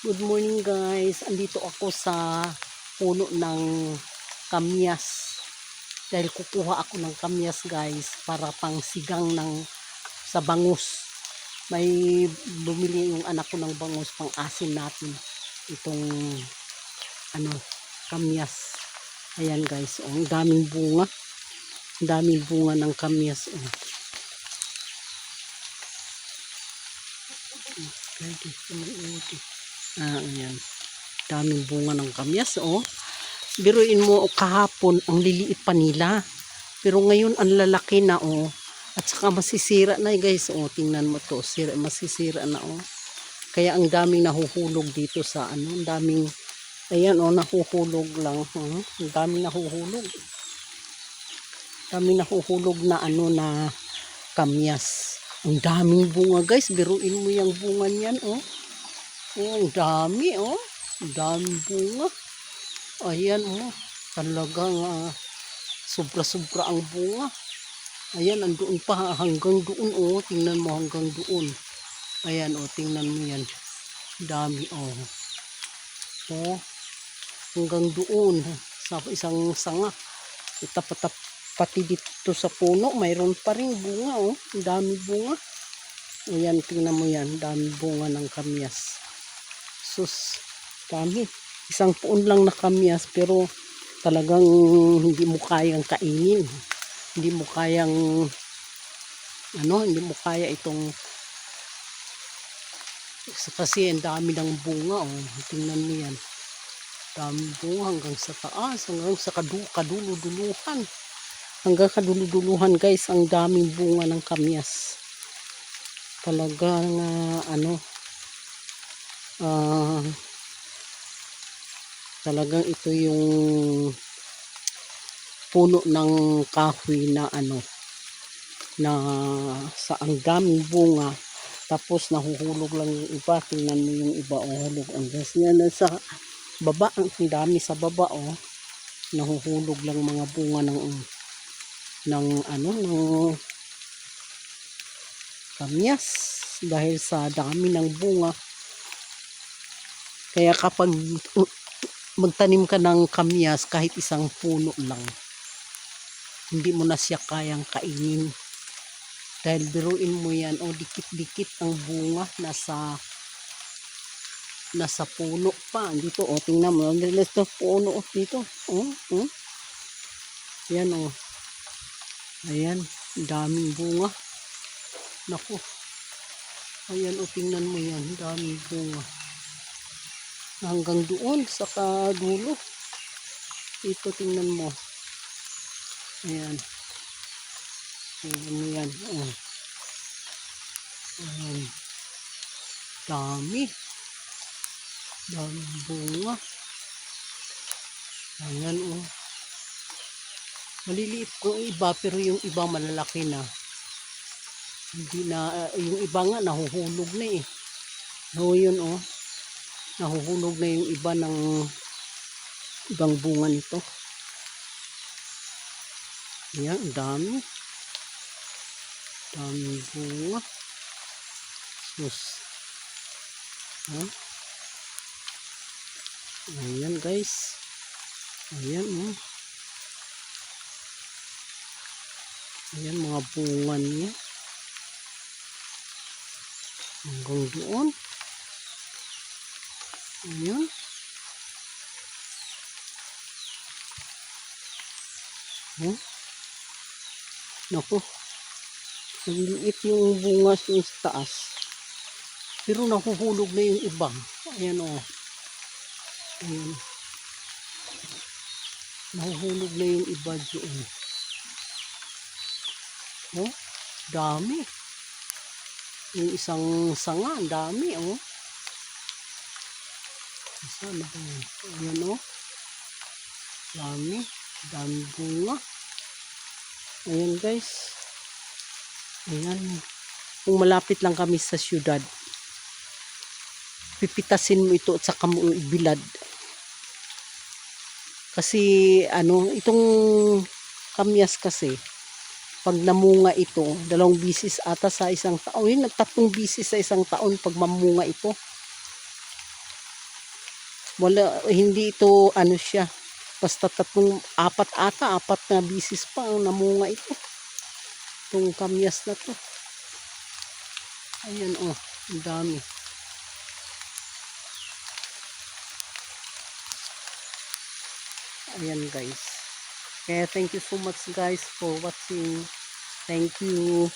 Good morning guys. Andito ako sa puno ng kamyas. Dahil kukuha ako ng kamyas guys para pang sigang sa bangus. May bumili yung anak ko ng bangus pang asin natin. Itong kamyas. Ayan guys, ang daming bunga. Ang daming bunga ng kamyas. Ayan. Daming bunga ng kamyas, Biruin mo, kahapon, ang liliit pa nila. Pero ngayon, ang lalaki na, At saka masisira na, guys, Tingnan mo to, masisira na, Kaya ang daming nahuhulog dito sa, ang daming, ayan, nahuhulog lang, Ang daming nahuhulog. Daming nahuhulog na, na kamyas. Ang daming bunga, guys. Biruin mo yung bunga niyan, ang dami, Ang daming bunga. Ayan, talagang sobra-sobra ang bunga. Ayan, andoon pa hanggang doon, tingnan mo hanggang doon. Ayan, tingnan mo yan. Dami, hanggang doon sa isang sanga. Pati dito sa puno, mayroon pa rin bunga, Ang dami bunga. Ayan, tingnan mo yan, dami bunga ng kamyas. Sus, dami. Isang puon lang na kamyas pero talagang hindi mo kayang kainin. Hindi mo kayang hindi mo kaya itong kasi ang dami ng bunga, Tingnan mo yan. Dami bunga hanggang sa taas, hanggang sa kaduluduluhan. Hanggang kaduluduluhan, guys, ang daming bunga ng kamyas. Talagang talagang ito yung puno ng kahoy na na sa ang daming bunga, tapos nahuhulog lang yung iba. Tingnan mo yung iba, hulog ang gas niya na sa baba. Ang dami sa baba, nahuhulog lang mga bunga ng kamyas dahil sa dami ng bunga. Kaya kapag magtanim ka ng kamyas, kahit isang puno lang, hindi mo na siya kayang kainin. Dahil biruin mo yan, dikit-dikit ang bunga nasa puno pa. Dito, tingnan mo, nasa puno dito. Yan, Ayan, daming bunga. Naku. Ayan, tingnan mo yan, daming bunga. Hanggang doon sa kadulo. Ito, tingnan mo. Ayan. Tingnan mo yan. Ayan. Dami. Daming bunga. Ayan, maliliit ko iba, pero yung iba malalaki na. Hindi na, yung iba nga nahuhulog na yun, nahuhulog na yung iba ng ibang bunga nito. Ayan, dami bunga. Sus. Ayan, guys. Ayan, Ayan, mga bunga niya. Hanggang doon. Ayan. Naku. Nagliit yung bunga sa taas. Pero nahuhulog na yung iba. Ayan, Ayan. Nahuhulog na yung iba doon. Dami. Yung isang sanga, dami, Saan na ba yan? Ayan, dami bunga. Ayan, guys. Ayan. Kung malapit lang kami sa syudad, pipitasin mo ito at saka mo ibilad. Kasi, itong kamyas kasi, pag namunga ito, 2 bisis ata sa isang taon, 3 bisis sa isang taon pag mamunga ito. Wala, hindi ito, ano siya, basta apat na bisis pa ang namunga ito. Itong kamyas na to. Ayan oh, ang dami. Ayan guys. Kaya thank you so much guys for watching. Thank you.